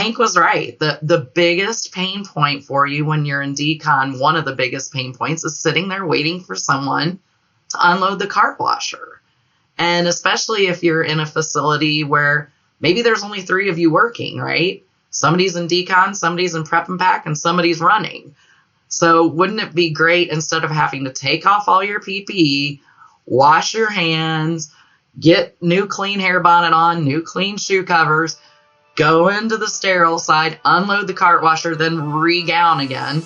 Hank was right. The biggest pain point for you when you're in decon, one of the biggest pain points is sitting there waiting for someone to unload the cart washer. And especially if you're in a facility where maybe there's only 3 of you working, right? Somebody's in decon, somebody's in prep and pack, and somebody's running. So wouldn't it be great, instead of having to take off all your PPE, wash your hands, get new clean hair bonnet on, new clean shoe covers, go into the sterile side, unload the cart washer, then re-gown again?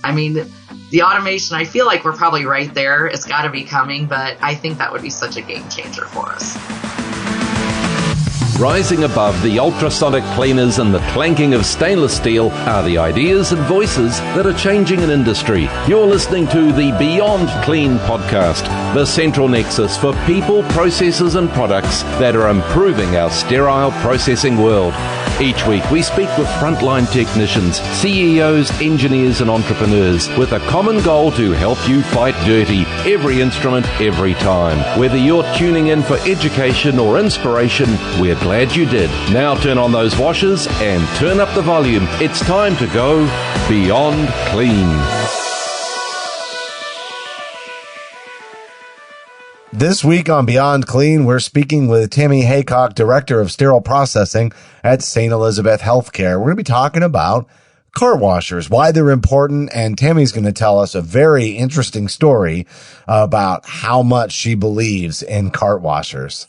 I mean, the automation, I feel like we're probably right there. It's got to be coming, but I think that would be such a game changer for us. Rising above the ultrasonic cleaners and the clanking of stainless steel are the ideas and voices that are changing an industry. You're listening to the Beyond Clean podcast, the central nexus for people, processes and products that are improving our sterile processing world. Each week we speak with frontline technicians, CEOs, engineers and entrepreneurs with a common goal to help you fight dirty, every instrument, every time. Whether you're tuning in for education or inspiration, we're glad you did. Now turn on those washers and turn up the volume. It's time to go Beyond Clean. This week on Beyond Clean, we're speaking with Tami Heacock, Director of Sterile Processing at St. Elizabeth Healthcare. We're going to be talking about cart washers, why they're important, and Tammy's going to tell us a very interesting story about how much she believes in cart washers.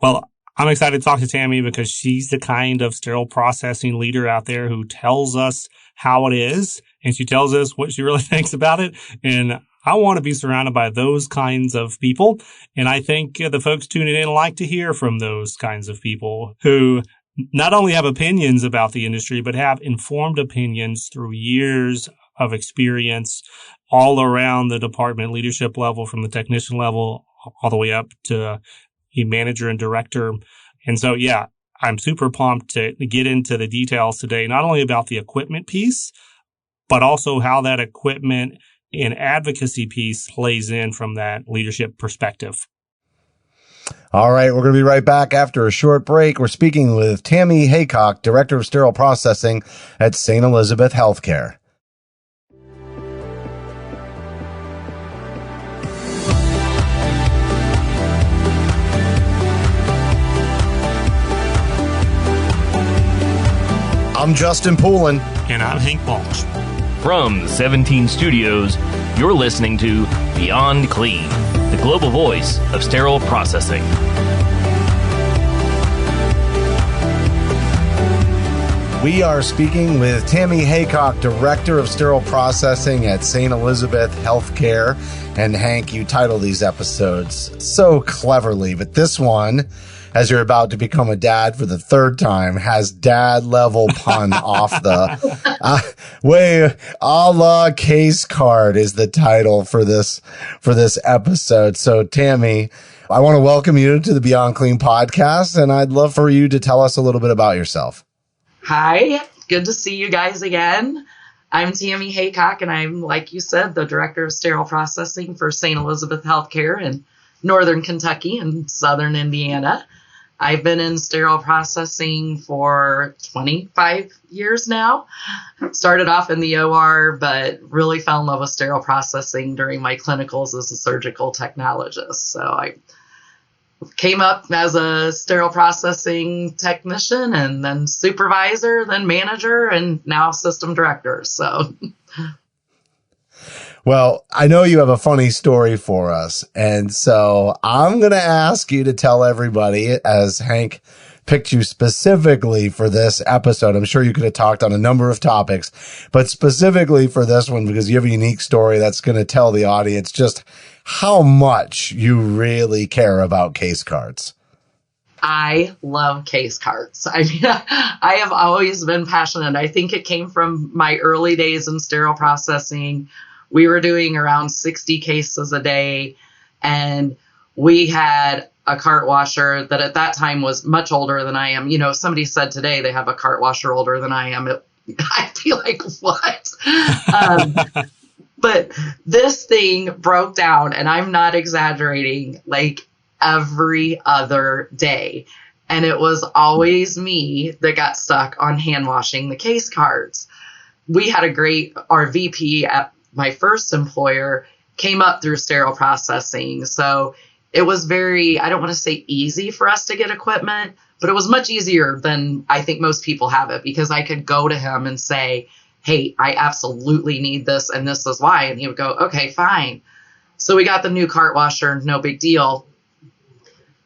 Well, I'm excited to talk to Tami because she's the kind of sterile processing leader out there who tells us how it is, and she tells us what she really thinks about it. And I want to be surrounded by those kinds of people. And I think the folks tuning in like to hear from those kinds of people who not only have opinions about the industry, but have informed opinions through years of experience all around the department leadership level, from the technician level all the way up to a manager and director. And so, yeah, I'm super pumped to get into the details today, not only about the equipment piece, but also how that equipment and advocacy piece plays in from that leadership perspective. All right, we're going to be right back after a short break. We're speaking with Tami Heacock, Director of Sterile Processing at St. Elizabeth Healthcare. I'm Justin Poulin. And I'm Hank Balch. From the 17 studios, you're listening to Beyond Clean, the global voice of sterile processing. We are speaking with Tami Heacock, Director of Sterile Processing at St. Elizabeth Healthcare. And Hank, you title these episodes so cleverly, but this one, as you're about to become a dad for the 3rd time, has dad level pun off the way. A la case card is the title for this episode. So Tami, I want to welcome you to the Beyond Clean podcast, and I'd love for you to tell us a little bit about yourself. Hi, good to see you guys again. I'm Tami Heacock, and I'm, like you said, the Director of Sterile Processing for St. Elizabeth Healthcare in Northern Kentucky and Southern Indiana. I've been in sterile processing for 25 years now. Started off in the OR, but really fell in love with sterile processing during my clinicals as a surgical technologist. So I came up as a sterile processing technician, and then supervisor, then manager, and now system director. So, well, I know you have a funny story for us, and so I'm going to ask you to tell everybody, as Hank picked you specifically for this episode. I'm sure you could have talked on a number of topics, but specifically for this one, because you have a unique story that's going to tell the audience just how much you really care about case cards. I love case cards. I mean, I have always been passionate. I think it came from my early days in sterile processing. We were doing around 60 cases a day, and we had a cart washer that at that time was much older than I am. You know, somebody said today they have a cart washer older than I am. I'd be like, what? But this thing broke down, and I'm not exaggerating, like every other day. And it was always me that got stuck on hand washing the case cards. We had our VP at my first employer came up through sterile processing. So it was very, I don't want to say easy for us to get equipment, but it was much easier than I think most people have it, because I could go to him and say, hey, I absolutely need this and this is why. And he would go, okay, fine. So we got the new cart washer, no big deal.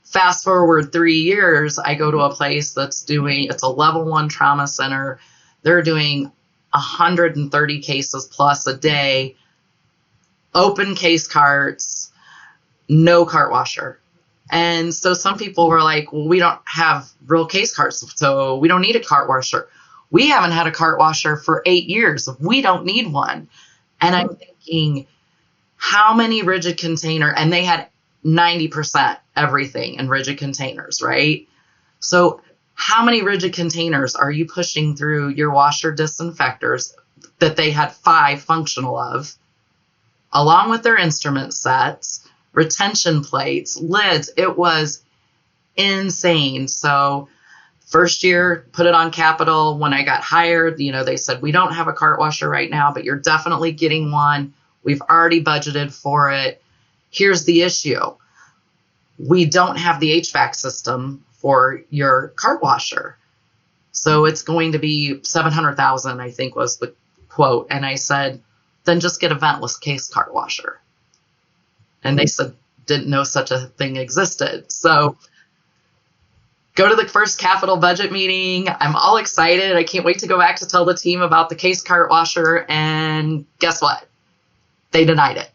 Fast forward 3 years, I go to a place it's a level 1 trauma center. They're doing 130 cases plus a day, open case carts, no cart washer. And so some people were like, well, we don't have real case carts, so we don't need a cart washer. We haven't had a cart washer for 8 years. We don't need one. And I'm thinking, how many rigid container, and they had 90% everything in rigid containers, right? So how many rigid containers are you pushing through your washer disinfectors that they had 5 functional of, along with their instrument sets, retention plates, lids? It was insane. So first year, put it on capital. When I got hired, they said, we don't have a cart washer right now, but you're definitely getting one. We've already budgeted for it. Here's the issue. We don't have the HVAC system for your cart washer. So it's going to be $700,000, I think was the quote. And I said, then just get a ventless case cart washer. And they said, didn't know such a thing existed. So go to the first capital budget meeting. I'm all excited. I can't wait to go back to tell the team about the case cart washer. And guess what? They denied it.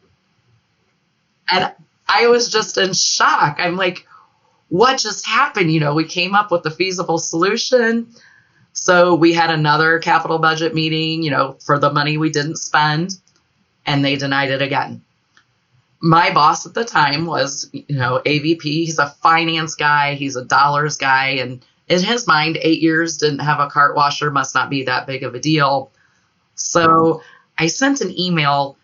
And I was just in shock. I'm like, what just happened? We came up with a feasible solution. So we had another capital budget meeting, for the money we didn't spend, and they denied it again. My boss at the time was, AVP. He's a finance guy. He's a dollars guy. And in his mind, 8 years didn't have a cart washer must not be that big of a deal. So I sent an email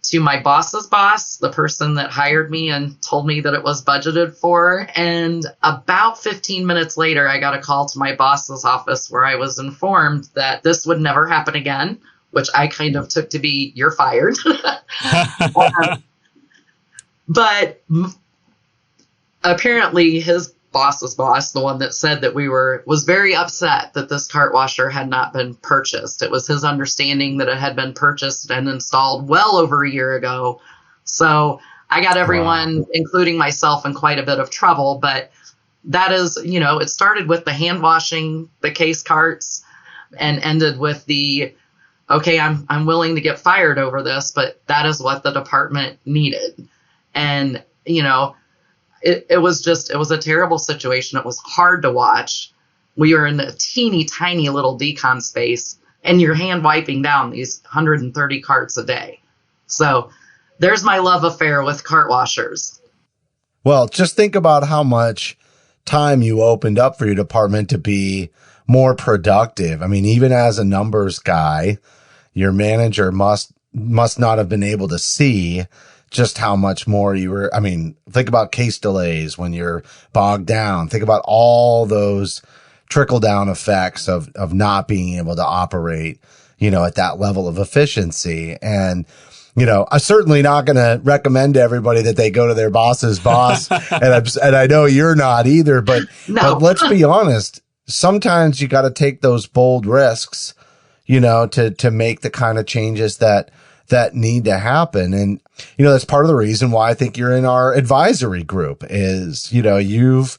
to my boss's boss, the person that hired me and told me that it was budgeted for. And about 15 minutes later, I got a call to my boss's office where I was informed that this would never happen again, which I kind of took to be, you're fired. But apparently his boss's boss, the one that said that was very upset that this cart washer had not been purchased. It was his understanding that it had been purchased and installed well over a year ago. So I got everyone, including myself, in quite a bit of trouble. But that is, it started with the hand washing the case carts and ended with the, okay, I'm willing to get fired over this, but that is what the department needed. And, it was a terrible situation. It was hard to watch. We were in a teeny tiny little decon space, and you're hand wiping down these 130 carts a day. So there's my love affair with cart washers. Well, just think about how much time you opened up for your department to be more productive. I mean, even as a numbers guy, your manager must not have been able to see just how much more you were. I mean, think about case delays when you're bogged down. Think about all those trickle down effects of not being able to operate, at that level of efficiency. And, I'm certainly not going to recommend to everybody that they go to their boss's boss. and I know you're not either, but let's be honest. Sometimes you got to take those bold risks, to make the kind of changes that need to happen. And, that's part of the reason why I think you're in our advisory group is, you've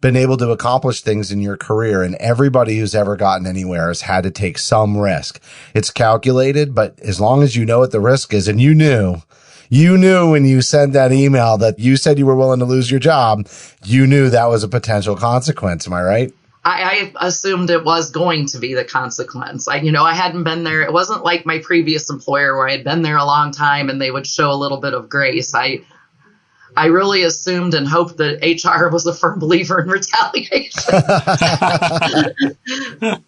been able to accomplish things in your career, and everybody who's ever gotten anywhere has had to take some risk. It's calculated, but as long as you know what the risk is, and you knew when you sent that email that you said you were willing to lose your job, you knew that was a potential consequence. Am I right? I assumed it was going to be the consequence. I hadn't been there. It wasn't like my previous employer where I had been there a long time and they would show a little bit of grace. I really assumed and hoped that HR was a firm believer in retaliation.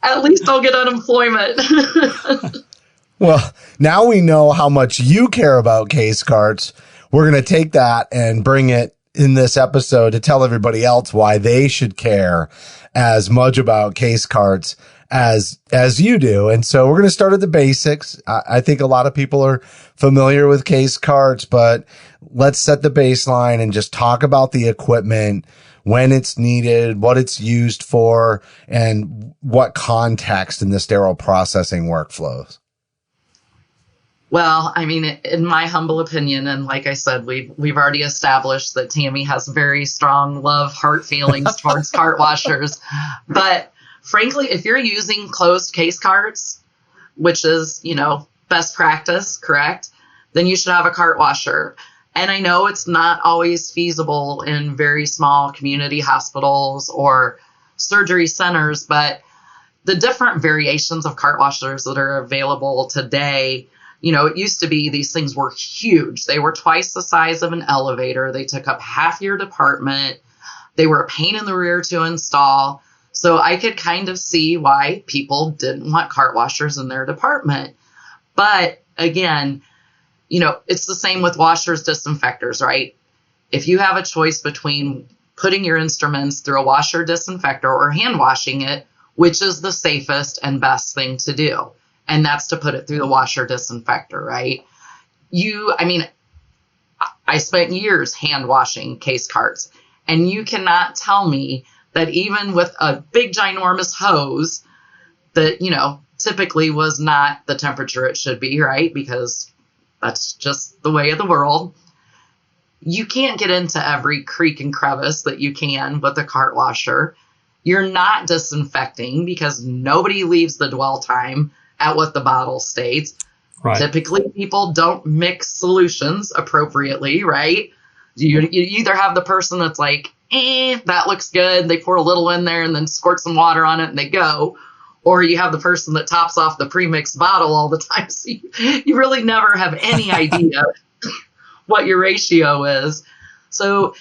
At least I'll get unemployment. Well, now we know how much you care about case carts. We're going to take that and bring it in this episode to tell everybody else why they should care as much about case carts as you do. And so we're going to start at the basics. I think a lot of people are familiar with case carts, but let's set the baseline and just talk about the equipment, when it's needed, what it's used for, and what context in the sterile processing workflows. Well, I mean, in my humble opinion, and like I said, we've already established that Tami has very strong love, heart feelings towards cart washers. But frankly, if you're using closed case carts, which is, best practice, correct, then you should have a cart washer. And I know it's not always feasible in very small community hospitals or surgery centers, but the different variations of cart washers that are available today, it used to be these things were huge. They were twice the size of an elevator. They took up half your department. They were a pain in the rear to install. So I could kind of see why people didn't want cart washers in their department. But again, it's the same with washers, disinfectors, right? If you have a choice between putting your instruments through a washer disinfector or hand washing it, which is the safest and best thing to do? And that's to put it through the washer disinfector, right? I spent years hand washing case carts, and you cannot tell me that even with a big ginormous hose that, typically was not the temperature it should be, right? Because that's just the way of the world. You can't get into every creek and crevice that you can with a cart washer. You're not disinfecting because nobody leaves the dwell time at what the bottle states. Right. Typically, people don't mix solutions appropriately, right? You either have the person that's like, that looks good. They pour a little in there and then squirt some water on it and they go. Or you have the person that tops off the pre-mixed bottle all the time. So you really never have any idea what your ratio is. So,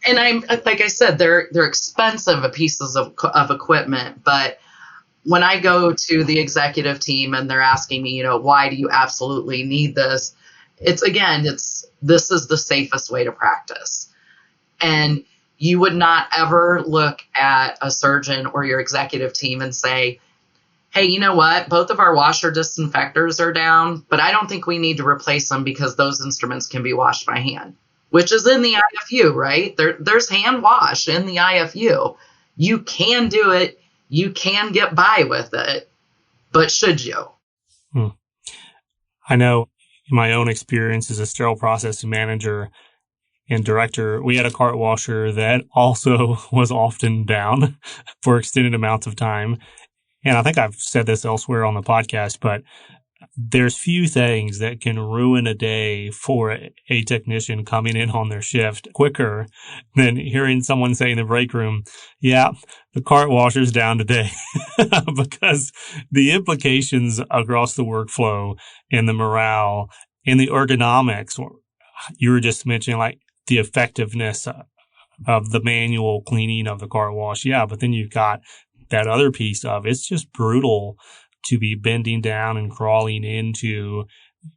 and like I said, they're expensive pieces of equipment, but when I go to the executive team and they're asking me, why do you absolutely need this? This is the safest way to practice. And you would not ever look at a surgeon or your executive team and say, hey, you know what? Both of our washer disinfectors are down, but I don't think we need to replace them because those instruments can be washed by hand, which is in the IFU, right? There's hand wash in the IFU. You can do it. You can get by with it, but should you? I know in my own experience as a sterile processing manager and director, we had a cart washer that also was often down for extended amounts of time. And I think I've said this elsewhere on the podcast, but there's few things that can ruin a day for a technician coming in on their shift quicker than hearing someone say in the break room, yeah, the cart washer's down today. Because the implications across the workflow and the morale and the ergonomics, you were just mentioning like the effectiveness of the manual cleaning of the cart wash. Yeah, but then you've got that other piece of it's just brutal to be bending down and crawling into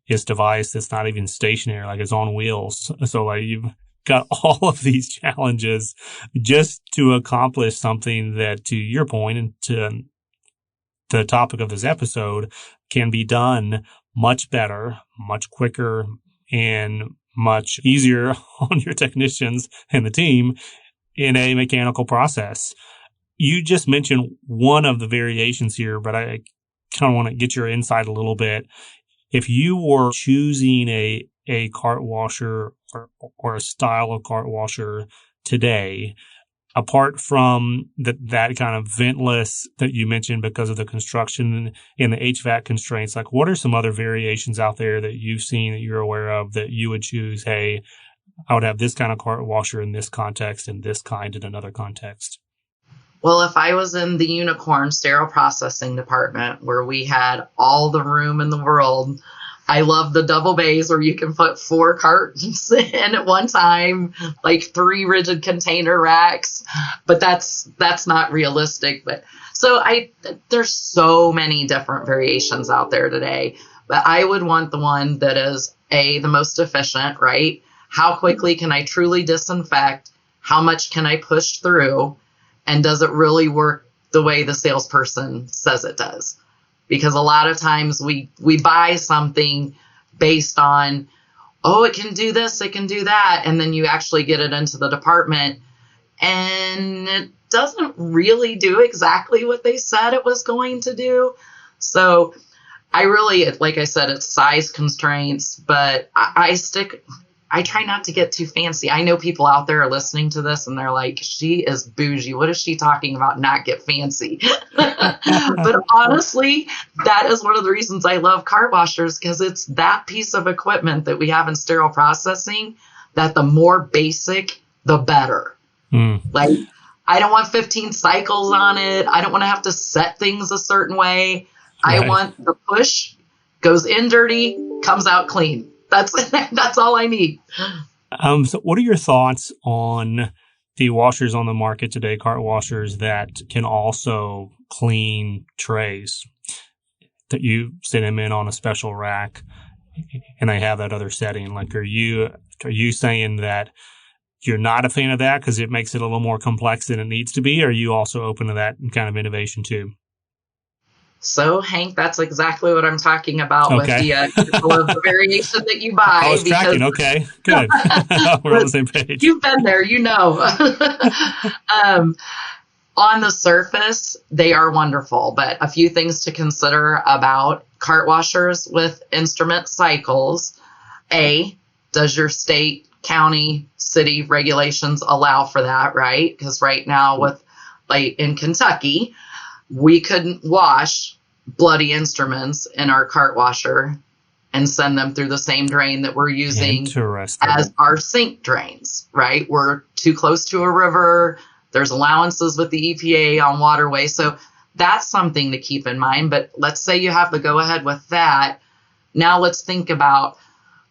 this device that's not even stationary, like it's on wheels. So like you've got all of these challenges just to accomplish something that, to your point and to the topic of this episode, can be done much better, much quicker, and much easier on your technicians and the team in a mechanical process. You just mentioned one of the variations here, but I kind of want to get your insight a little bit. If you were choosing a cart washer or a style of cart washer today, apart from that kind of ventless that you mentioned because of the construction and the HVAC constraints, like what are some other variations out there that you've seen that you're aware of that you would choose, hey, I would have this kind of cart washer in this context and this kind in another context? Well, if I was in the unicorn sterile processing department where we had all the room in the world, I love the double bays where you can put 4 cartons in at one time, like 3 rigid container racks, but that's not realistic. But so there's so many different variations out there today, but I would want the one that is the most efficient, right? How quickly can I truly disinfect? How much can I push through? And does it really work the way the salesperson says it does? Because a lot of times we buy something based on, oh, it can do this, it can do that. And then you actually get it into the department and it doesn't really do exactly what they said it was going to do. So I really, like I said, it's size constraints, but I try not to get too fancy. I know people out there are listening to this and they're like, she is bougie. What is she talking about? Not get fancy. But honestly, that is one of the reasons I love cart washers, because it's that piece of equipment that we have in sterile processing that the more basic, the better. Like, I don't want 15 cycles on it. I don't want to have to set things a certain way. Right. I want the push, goes in dirty, comes out clean. That's all I need. So what are your thoughts on the washers on the market today, cart washers that can also clean trays, that you sit them in on a special rack and they have that other setting? Like, are you saying that you're not a fan of that because it makes it a little more complex than it needs to be? Or are you also open to that kind of innovation too? So, Hank, that's exactly what I'm talking about with the variation that you buy. I was tracking. Okay, good. We're on the same page. You've been there, you know. On the surface, they are wonderful, but a few things to consider about cart washers with instrument cycles. A, does your state, county, city regulations allow for that, right? Because right now with, like, in Kentucky, we couldn't wash bloody instruments in our cart washer and send them through the same drain that we're using as our sink drains, right? We're too close to a river. There's allowances with the EPA on waterways. So that's something to keep in mind. But let's say you have the go ahead with that. Now let's think about,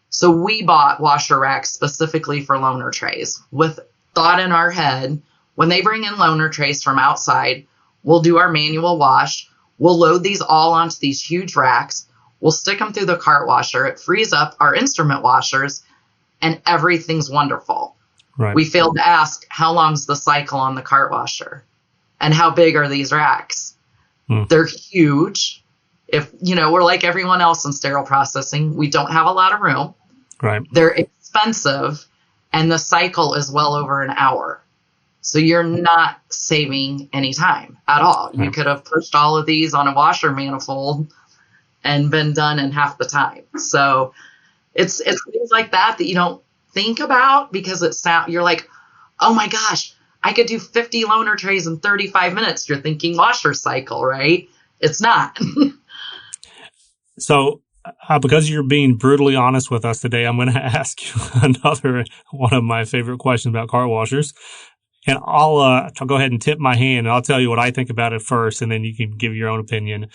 so we bought washer racks specifically for loaner trays with thought in our head, when they bring in loaner trays from outside, we'll do our manual wash. We'll load these all onto these huge racks. We'll stick them through the cart washer. It frees up our instrument washers, and everything's wonderful. Right. We failed to ask, how long's the cycle on the cart washer? And how big are these racks? They're huge. If, we're like everyone else in sterile processing, we don't have a lot of room. Right. They're expensive, and the cycle is well over an hour. So you're not saving any time at all. You could have pushed all of these on a washer manifold and been done in half the time. So it's things like that you don't think about, because you're like, oh my gosh, I could do 50 loaner trays in 35 minutes. You're thinking washer cycle, right? It's not. So because you're being brutally honest with us today, I'm going to ask you another one of my favorite questions about cart washers. And I'll go ahead and tip my hand, and I'll tell you what I think about it first, and then you can give your own opinion.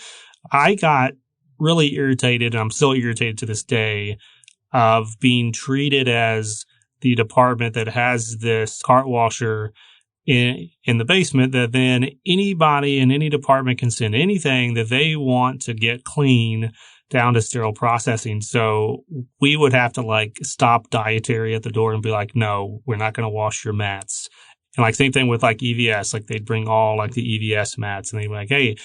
I got really irritated, and I'm still irritated to this day, of being treated as the department that has this cart washer in the basement, that then anybody in any department can send anything that they want to get clean down to sterile processing. So we would have to stop dietary at the door and be like, no, we're not going to wash your mats. And same thing with EVS, they'd bring all the EVS mats, and they'd be like, hey,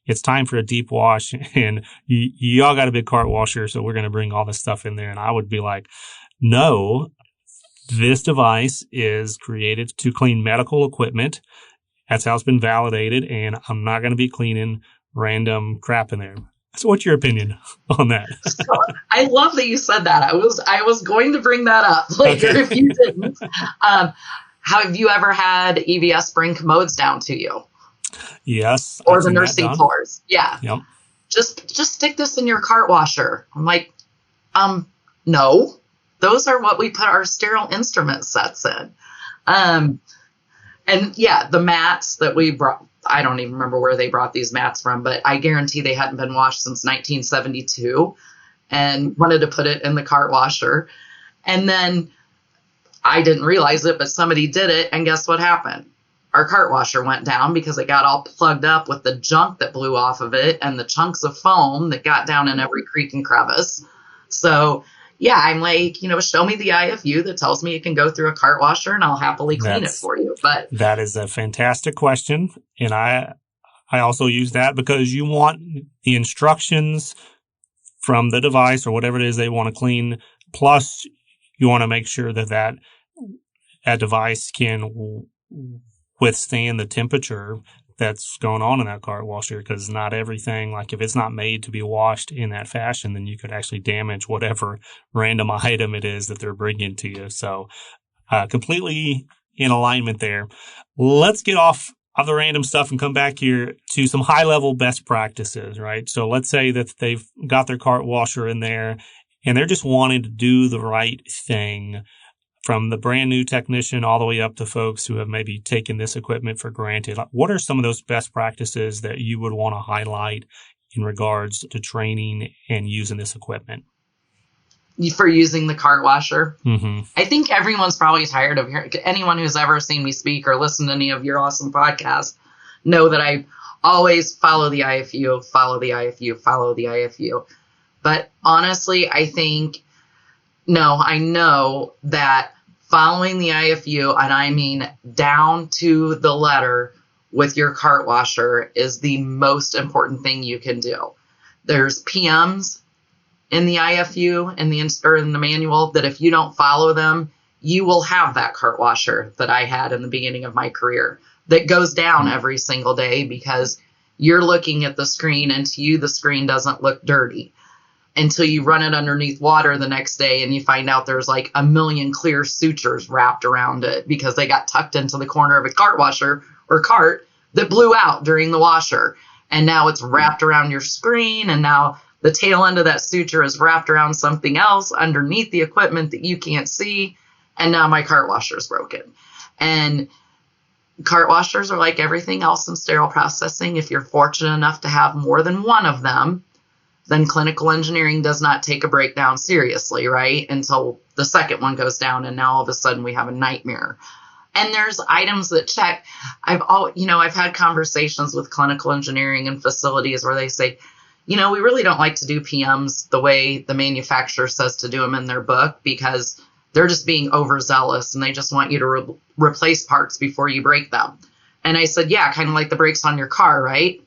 it's time for a deep wash, and y'all got a big cart washer, so we're going to bring all this stuff in there. And I would be like, no, this device is created to clean medical equipment. That's how it's been validated, and I'm not going to be cleaning random crap in there. So what's your opinion on that? So, I love that you said that. I was going to bring that up later if you didn't. Have you ever had EVS bring commodes down to you? Yes. Or the nursing floors? Yeah. Yep. Just stick this in your cart washer. I'm like, no. Those are what we put our sterile instrument sets in. And yeah, the mats that we brought, I don't even remember where they brought these mats from, but I guarantee they hadn't been washed since 1972, and wanted to put it in the cart washer. And then I didn't realize it, but somebody did it, and guess what happened? Our cart washer went down because it got all plugged up with the junk that blew off of it and the chunks of foam that got down in every creek and crevice. So yeah, I'm like, show me the IFU that tells me it can go through a cart washer and I'll happily clean it for you. But that is a fantastic question. And I also use that because you want the instructions from the device or whatever it is they want to clean. Plus, you want to make sure that device can withstand the temperature that's going on in that cart washer, because not everything, like if it's not made to be washed in that fashion, then you could actually damage whatever random item it is that they're bringing to you. So completely in alignment there. Let's get off of the random stuff and come back here to some high level best practices, right? So let's say that they've got their cart washer in there and they're just wanting to do the right thing, from the brand new technician all the way up to folks who have maybe taken this equipment for granted. What are some of those best practices that you would want to highlight in regards to training and using this equipment? For using the cart washer? Mm-hmm. I think everyone's probably tired of hearing, anyone who's ever seen me speak or listened to any of your awesome podcasts know that I always follow the IFU, follow the IFU, follow the IFU. But honestly, I know that following the IFU, and I mean down to the letter with your cart washer, is the most important thing you can do. There's PMs in the IFU in the manual that if you don't follow them, you will have that cart washer that I had in the beginning of my career that goes down every single day because you're looking at the screen and to you the screen doesn't look dirty until you run it underneath water the next day and you find out there's like a million clear sutures wrapped around it because they got tucked into the corner of a cart washer or cart that blew out during the washer. And now it's wrapped around your screen, and now the tail end of that suture is wrapped around something else underneath the equipment that you can't see. And now my cart washer is broken. And cart washers are like everything else in sterile processing. If you're fortunate enough to have more than one of them, then clinical engineering does not take a breakdown seriously, right? Until the second one goes down, and now all of a sudden we have a nightmare. And there's items that check. I've had conversations with clinical engineering and facilities where they say, we really don't like to do PMs the way the manufacturer says to do them in their book because they're just being overzealous and they just want you to replace parts before you break them. And I said, yeah, kind of like the brakes on your car, right?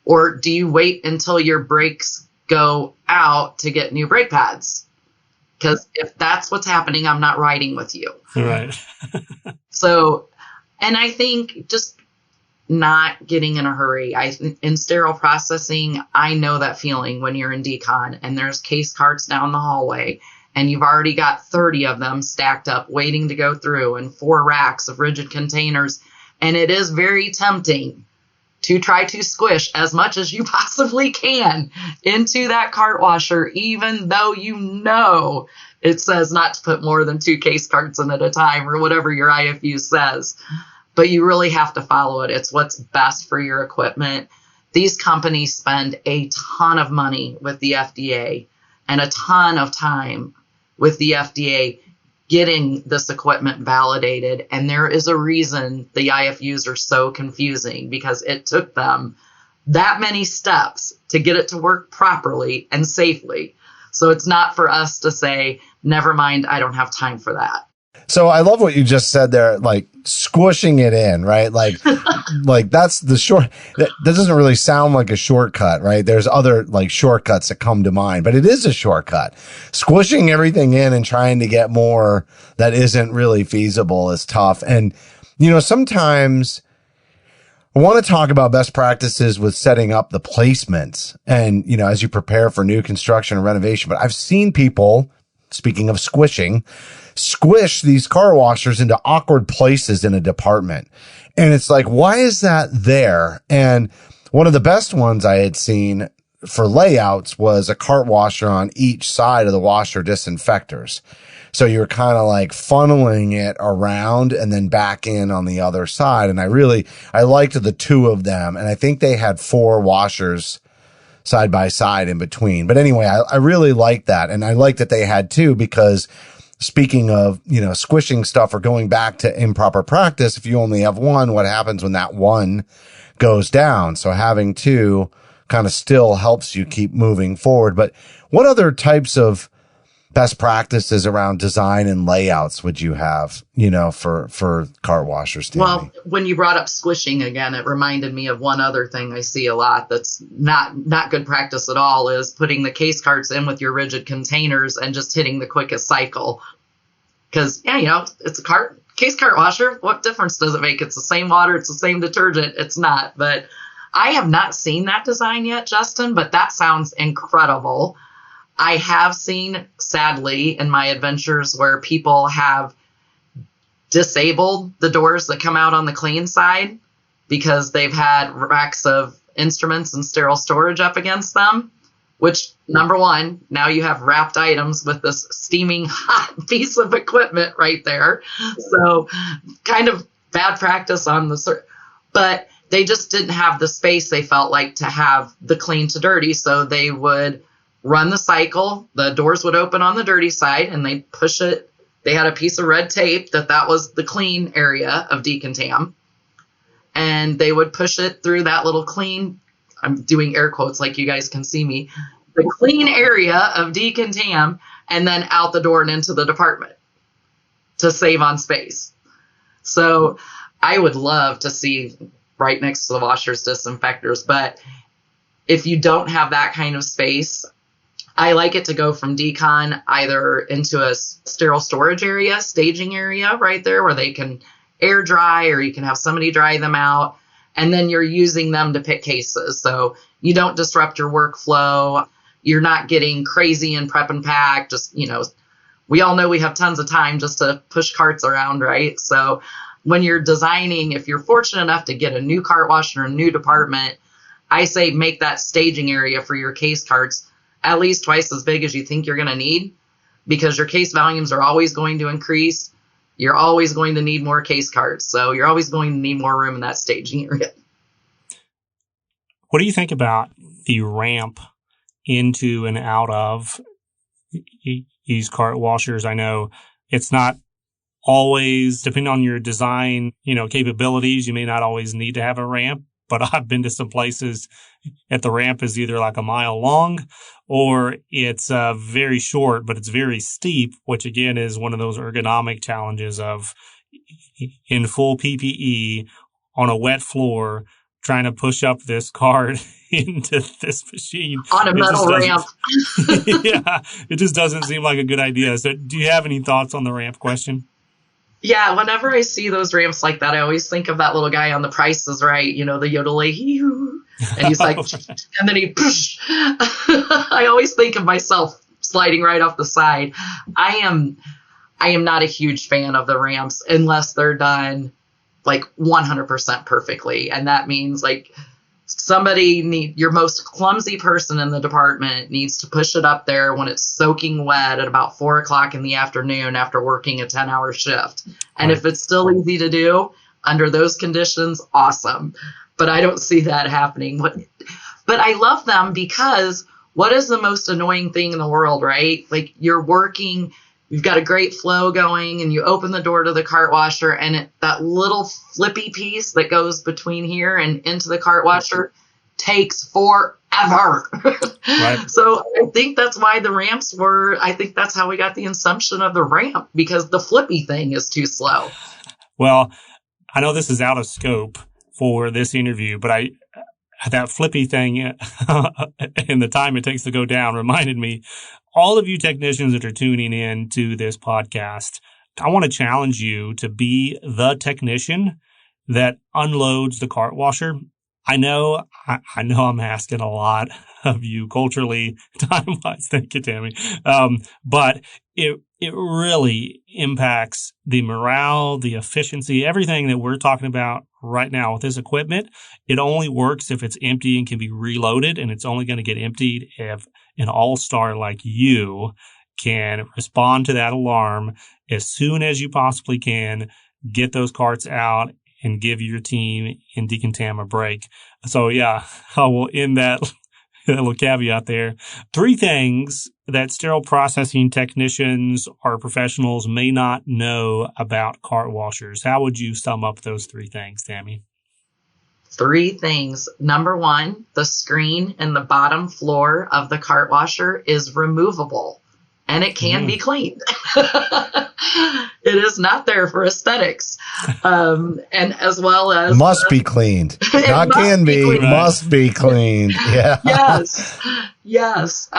Or do you wait until your brakes go out to get new brake pads? Because if that's what's happening, I'm not riding with you. Right. So, and I think just not getting in a hurry. In sterile processing, I know that feeling when you're in decon and there's case carts down the hallway and you've already got 30 of them stacked up waiting to go through and 4 racks of rigid containers. And it is very tempting to try to squish as much as you possibly can into that cart washer, even though it says not to put more than 2 case carts in at a time or whatever your IFU says. But you really have to follow it. It's what's best for your equipment. These companies spend a ton of money with the FDA and a ton of time with the FDA getting this equipment validated. And there is a reason the IFUs are so confusing because it took them that many steps to get it to work properly and safely. So it's not for us to say, never mind, I don't have time for that. So I love what you just said there, like squishing it in, right? Like, like that's the short, that doesn't really sound like a shortcut, right? There's other like shortcuts that come to mind, but it is a shortcut. Squishing everything in and trying to get more that isn't really feasible is tough. And, sometimes I want to talk about best practices with setting up the placements and, as you prepare for new construction and renovation, but I've seen people, speaking of squishing, squish these car washers into awkward places in a department. And it's like, why is that there? And one of the best ones I had seen for layouts was a cart washer on each side of the washer disinfectors. So you're kind of like funneling it around and then back in on the other side. And I liked the 2 of them. And I think they had 4 washers side by side in between. But anyway, I really liked that. And I liked that they had 2 because speaking of, squishing stuff or going back to improper practice, if you only have 1, what happens when that 1 goes down? So having 2 kind of still helps you keep moving forward. But what other types of best practices around design and layouts would you have, for cart washers, Tami? Well, when you brought up squishing again, it reminded me of one other thing I see a lot that's not good practice at all, is putting the case carts in with your rigid containers and just hitting the quickest cycle. Because, it's a case cart washer. What difference does it make? It's the same water. It's the same detergent. It's not. But I have not seen that design yet, Justin, but that sounds incredible. I have seen, sadly, in my adventures where people have disabled the doors that come out on the clean side because they've had racks of instruments and sterile storage up against them, which, number one, now you have wrapped items with this steaming hot piece of equipment right there. So kind of bad practice on but they just didn't have the space, they felt like, to have the clean to dirty. So they would run the cycle, the doors would open on the dirty side, and they push it. They had a piece of red tape that was the clean area of decontam, and they would push it through that little clean, I'm doing air quotes like you guys can see me, the clean area of decontam, and then out the door and into the department to save on space. So I would love to see right next to the washers disinfectors, but if you don't have that kind of space, I like it to go from decon either into a sterile storage area, staging area right there where they can air dry, or you can have somebody dry them out, and then you're using them to pick cases. So you don't disrupt your workflow. You're not getting crazy in prep and pack. Just, we all know we have tons of time just to push carts around, right? So when you're designing, if you're fortunate enough to get a new cart washer or a new department, I say make that staging area for your case carts at least twice as big as you think you're going to need, because your case volumes are always going to increase. You're always going to need more case carts. So you're always going to need more room in that staging area. What do you think about the ramp into and out of these cart washers? I know it's not always, depending on your design, capabilities, you may not always need to have a ramp. But I've been to some places at the ramp is either like a mile long or it's very short, but it's very steep, which again is one of those ergonomic challenges of in full PPE on a wet floor trying to push up this cart into this machine. On a metal ramp. Yeah, it just doesn't seem like a good idea. So do you have any thoughts on the ramp question? Yeah, whenever I see those ramps like that, I always think of that little guy on The Price is Right, the yodelay, and he's like, and then he, I always think of myself sliding right off the side. I am not a huge fan of the ramps unless they're done like 100% perfectly. And that means like your most clumsy person in the department needs to push it up there when it's soaking wet at about 4:00 in the afternoon after working a 10-hour shift. And if it's still easy to do under those conditions, awesome. But I don't see that happening. But I love them because what is the most annoying thing in the world, right? Like you're working, you've got a great flow going, and you open the door to the cart washer, and that little flippy piece that goes between here and into the cart washer takes forever. Right. So I think that's why the ramps I think that's how we got the assumption of the ramp, because the flippy thing is too slow. Well, I know this is out of scope for this interview, but that flippy thing and the time it takes to go down reminded me, all of you technicians that are tuning in to this podcast, I want to challenge you to be the technician that unloads the cart washer. I know I'm asking a lot of you culturally, time-wise. Thank you, Tami. But it really impacts the morale, the efficiency, everything that we're talking about right now with this equipment. It only works if it's empty and can be reloaded, and it's only going to get emptied if an all-star like you can respond to that alarm as soon as you possibly can, get those carts out, and give your team in decontam a break. So yeah, I will end that little caveat there. 3 things that sterile processing technicians or professionals may not know about cart washers. How would you sum up those 3 things, Tami? 3 things. Number 1, the screen in the bottom floor of the cart washer is removable. and it can be cleaned. It is not there for aesthetics. And as well as must be cleaned. Not can be, cleaned. Must be cleaned. Yeah. Yes.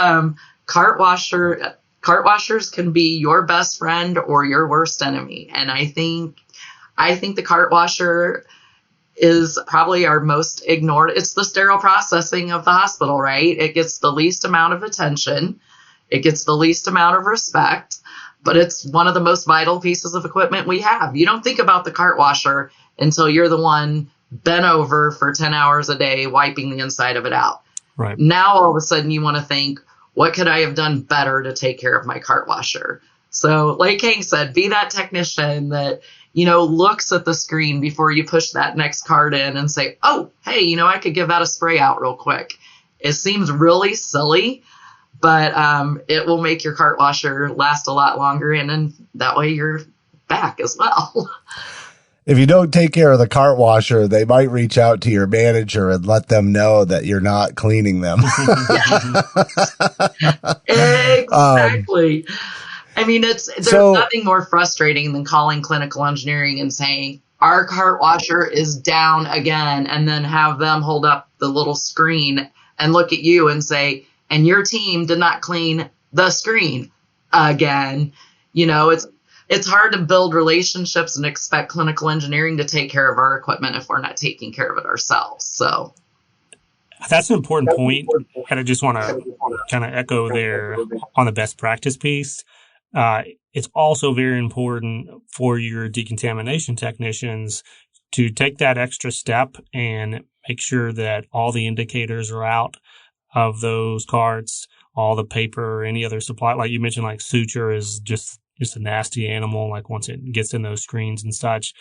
Cart washers can be your best friend or your worst enemy. And I think the cart washer is probably our most ignored. It's the sterile processing of the hospital, right? It gets the least amount of attention. It gets the least amount of respect, but it's one of the most vital pieces of equipment we have. You don't think about the cart washer until you're the one bent over for 10 hours a day, wiping the inside of it out. Right. Now, all of a sudden you want to think, what could I have done better to take care of my cart washer? So like Hank said, be that technician that, looks at the screen before you push that next cart in and say, oh, hey, I could give that a spray out real quick. It seems really silly, but it will make your cart washer last a lot longer. And then that way you're back as well. If you don't take care of the cart washer, they might reach out to your manager and let them know that you're not cleaning them. Exactly. I mean, there's nothing more frustrating than calling clinical engineering and saying, our cart washer is down again, and then have them hold up the little screen and look at you and say, and your team did not clean the screen again. It's hard to build relationships and expect clinical engineering to take care of our equipment if we're not taking care of it ourselves. So that's an important point. And I just want to kind of echo there on the best practice piece. It's also very important for your decontamination technicians to take that extra step and make sure that all the indicators are out of those carts, all the paper, any other supply. Like you mentioned, like suture is just a nasty animal, like once it gets in those screens and such.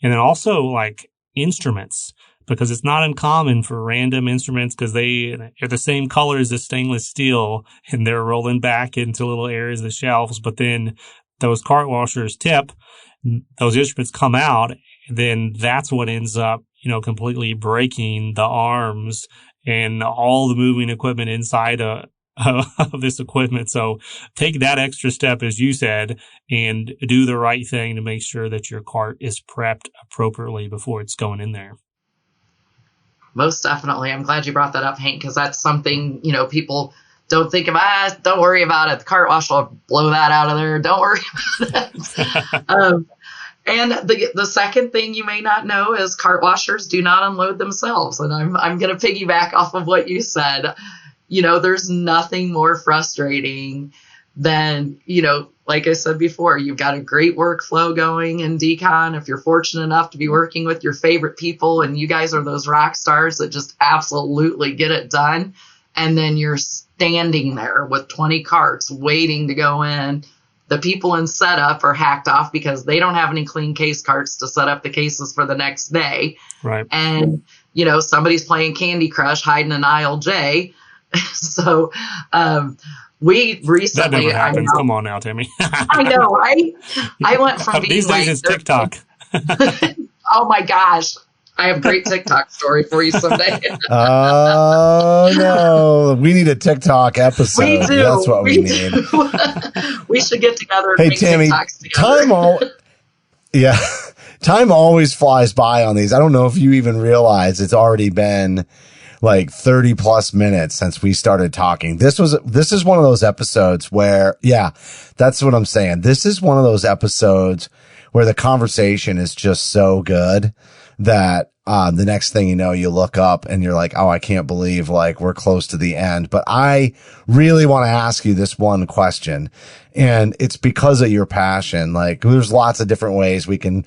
And then also like instruments, because it's not uncommon for random instruments because they're the same colors as stainless steel and they're rolling back into little areas of the shelves. But then those cart washers tip, those instruments come out, and then that's what ends up, completely breaking the arms and all the moving equipment inside of this equipment. So take that extra step, as you said, and do the right thing to make sure that your cart is prepped appropriately before it's going in there. Most definitely. I'm glad you brought that up, Hank, because that's something, people don't think of. Don't worry about it. The cart wash will blow that out of there. Don't worry about it. And the second thing you may not know is cart washers do not unload themselves. And I'm going to piggyback off of what you said. There's nothing more frustrating than, like I said before, you've got a great workflow going in decon. If you're fortunate enough to be working with your favorite people and you guys are those rock stars that just absolutely get it done. And then you're standing there with 20 carts waiting to go in. The people in setup are hacked off because they don't have any clean case carts to set up the cases for the next day. Right. And, somebody's playing Candy Crush hiding in aisle J. So, we recently. That never happens. Come on now, Tami. I know, right? I went from being these days it's TikTok. Oh my gosh. I have a great TikTok story for you someday. Oh, no. We need a TikTok episode. We do. That's what we need. We should get together and hey, make Tami, TikToks together. time always flies by on these. I don't know if you even realize it's already been like 30 plus minutes since we started talking. This is one of those episodes where, that's what I'm saying. This is one of those episodes where the conversation is just so good that the next thing you know, you look up and you're like, oh, I can't believe like we're close to the end. But I really want to ask you this one question, and it's because of your passion. Like there's lots of different ways we can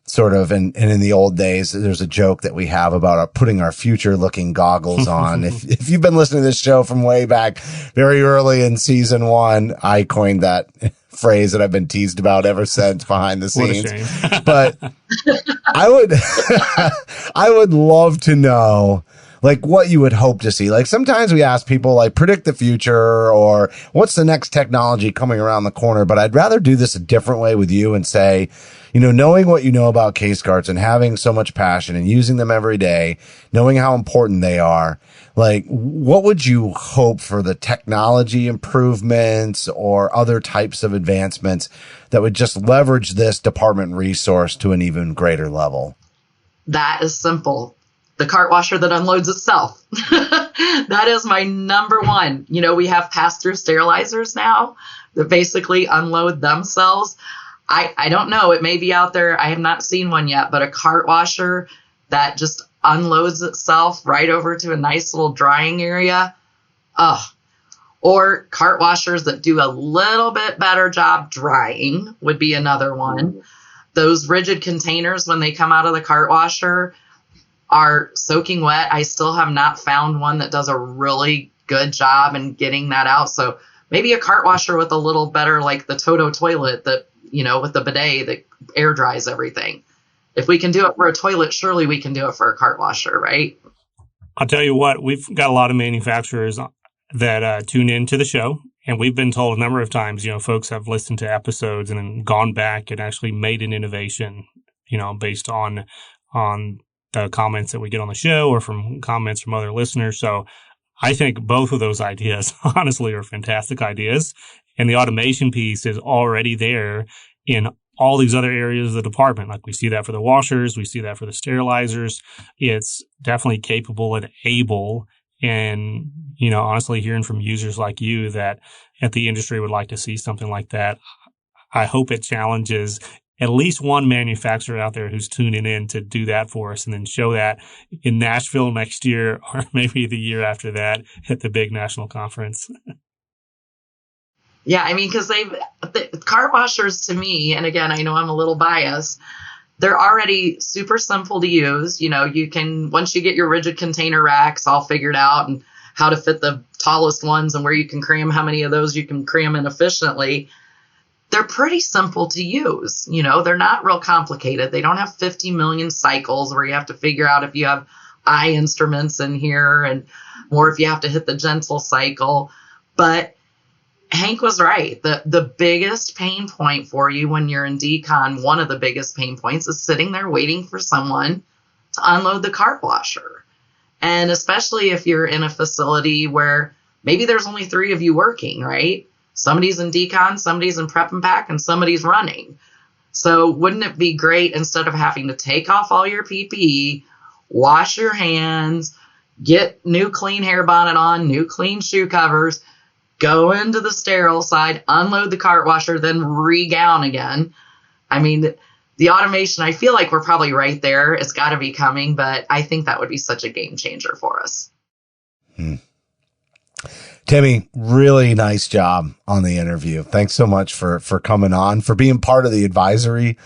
sort of, and in the old days, there's a joke that we have about putting our future looking goggles on. If you've been listening to this show from way back, very early in season 1, I coined that phrase that I've been teased about ever since behind the scenes. But I would love to know like what you would hope to see. Like sometimes we ask people like predict the future or what's the next technology coming around the corner. But I'd rather do this a different way with you and say, knowing what you know about case carts and having so much passion and using them every day, knowing how important they are, Like, what would you hope for the technology improvements or other types of advancements that would just leverage this department resource to an even greater level? That is simple. The cart washer that unloads itself. That is my number one. We have pass-through sterilizers now that basically unload themselves. I don't know. It may be out there. I have not seen one yet, but a cart washer that just unloads itself right over to a nice little drying area. Or cart washers that do a little bit better job drying would be another one. Those rigid containers, when they come out of the cart washer, are soaking wet. I still have not found one that does a really good job in getting that out. So maybe a cart washer with a little better, like the Toto toilet that, with the bidet that air dries everything. If we can do it for a toilet, surely we can do it for a cart washer, right? I'll tell you what, we've got a lot of manufacturers that tune into the show, and we've been told a number of times, folks have listened to episodes and then gone back and actually made an innovation, based on the comments that we get on the show or from comments from other listeners. So I think both of those ideas, honestly, are fantastic ideas. And the automation piece is already there in all these other areas of the department. Like we see that for the washers, we see that for the sterilizers. It's definitely capable and able. And, honestly, hearing from users like you that the industry would like to see something like that, I hope it challenges at least one manufacturer out there who's tuning in to do that for us and then show that in Nashville next year or maybe the year after that at the big national conference. Yeah, because the cart washers to me, and again, I know I'm a little biased, they're already super simple to use. You can, once you get your rigid container racks all figured out and how to fit the tallest ones and where you can cram, how many of those you can cram in efficiently, they're pretty simple to use. They're not real complicated. They don't have 50 million cycles where you have to figure out if you have eye instruments in here or if you have to hit the gentle cycle. But Hank was right. The biggest pain point for you when you're in decon, one of the biggest pain points is sitting there waiting for someone to unload the cart washer. And especially if you're in a facility where maybe there's only 3 of you working, right? Somebody's in decon, somebody's in prep and pack, and somebody's running. So wouldn't it be great, instead of having to take off all your PPE, wash your hands, get new clean hair bonnet on, new clean shoe covers, go into the sterile side, unload the cart washer, then re-gown again? The automation, I feel like we're probably right there. It's got to be coming, but I think that would be such a game changer for us. Tami, really nice job on the interview. Thanks so much for coming on, for being part of the advisory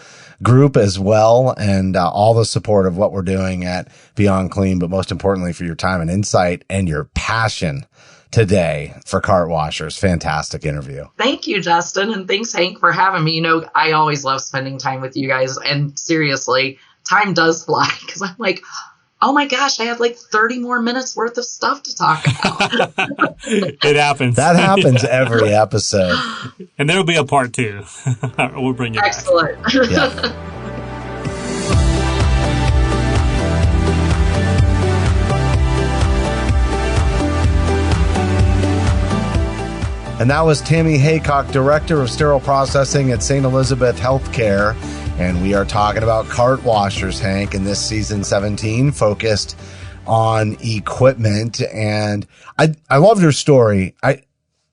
group as well, and all the support of what we're doing at Beyond Clean, but most importantly for your time and insight and your passion today for cart washers. Fantastic interview. Thank you, Justin. And thanks, Hank, for having me. I always love spending time with you guys. And seriously, time does fly because I'm like, oh my gosh, I had like 30 more minutes worth of stuff to talk about. It happens. That happens every episode. And there'll be a part 2. We'll bring you Excellent. back. Yeah. And that was Tami Heacock, Director of Sterile Processing at St. Elizabeth Healthcare. And we are talking about cart washers, Hank, in this season 17, focused on equipment. And I loved your story. I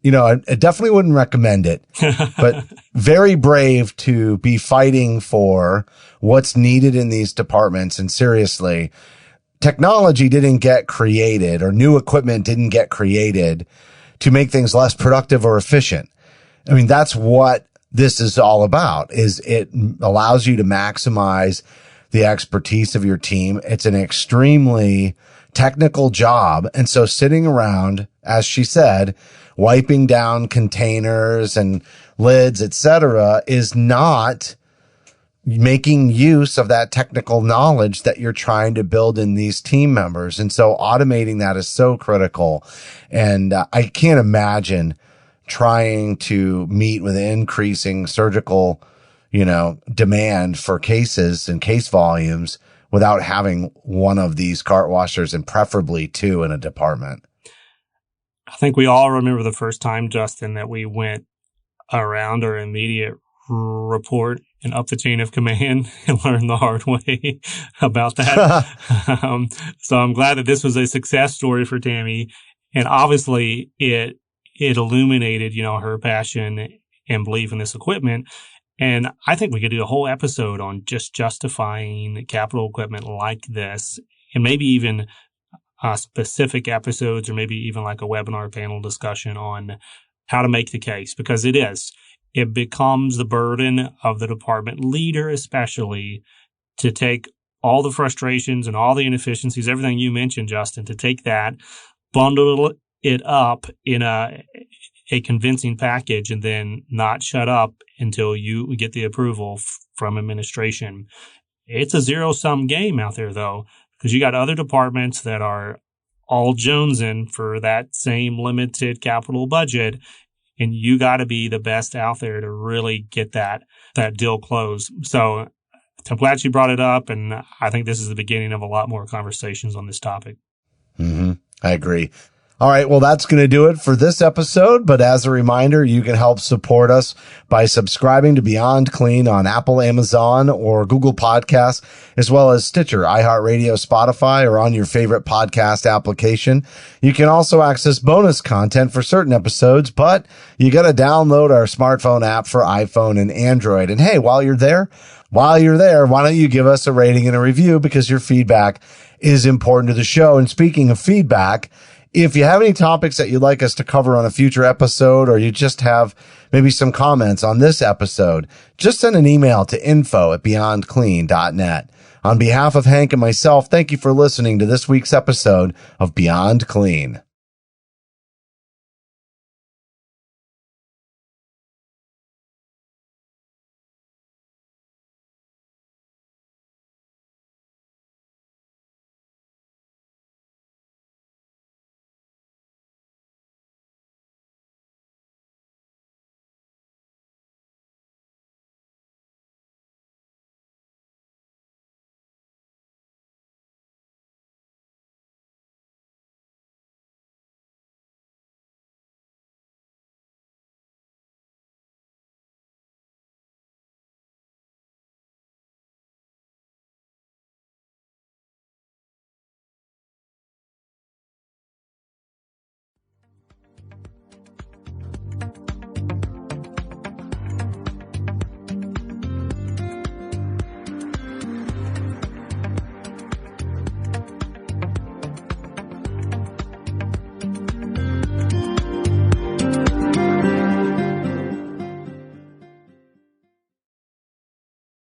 definitely wouldn't recommend it, but very brave to be fighting for what's needed in these departments. And seriously, technology didn't get created, or new equipment didn't get created to make things less productive or efficient. That's what this is all about, is it allows you to maximize the expertise of your team. It's an extremely technical job. And so sitting around, as she said, wiping down containers and lids, etc., is not making use of that technical knowledge that you're trying to build in these team members. And so automating that is so critical. And I can't imagine trying to meet with increasing surgical, demand for cases and case volumes without having one of these cart washers, and preferably two in a department. I think we all remember the first time, Justin, that we went around our immediate report and up the chain of command and learned the hard way about that. So I'm glad that this was a success story for Tami. And obviously it illuminated, her passion and belief in this equipment. And I think we could do a whole episode on just justifying capital equipment like this, and maybe even specific episodes, or maybe even like a webinar panel discussion on how to make the case, because it becomes the burden of the department leader, especially, to take all the frustrations and all the inefficiencies, everything you mentioned, Justin, to take that, bundle it up in a convincing package, and then not shut up until you get the approval from administration. It's a zero-sum game out there, though, because you got other departments that are all jonesing for that same limited capital budget, and you got to be the best out there to really get that deal closed. So I'm glad you brought it up, and I think this is the beginning of a lot more conversations on this topic. Mm-hmm. I agree. All right. Well, that's going to do it for this episode. But as a reminder, you can help support us by subscribing to Beyond Clean on Apple, Amazon, or Google Podcasts, as well as Stitcher, iHeartRadio, Spotify, or on your favorite podcast application. You can also access bonus content for certain episodes, but you got to download our smartphone app for iPhone and Android. And hey, while you're there, why don't you give us a rating and a review, because your feedback is important to the show. And speaking of feedback, if you have any topics that you'd like us to cover on a future episode, or you just have maybe some comments on this episode, just send an email to info@beyondclean.net. On behalf of Hank and myself, thank you for listening to this week's episode of Beyond Clean.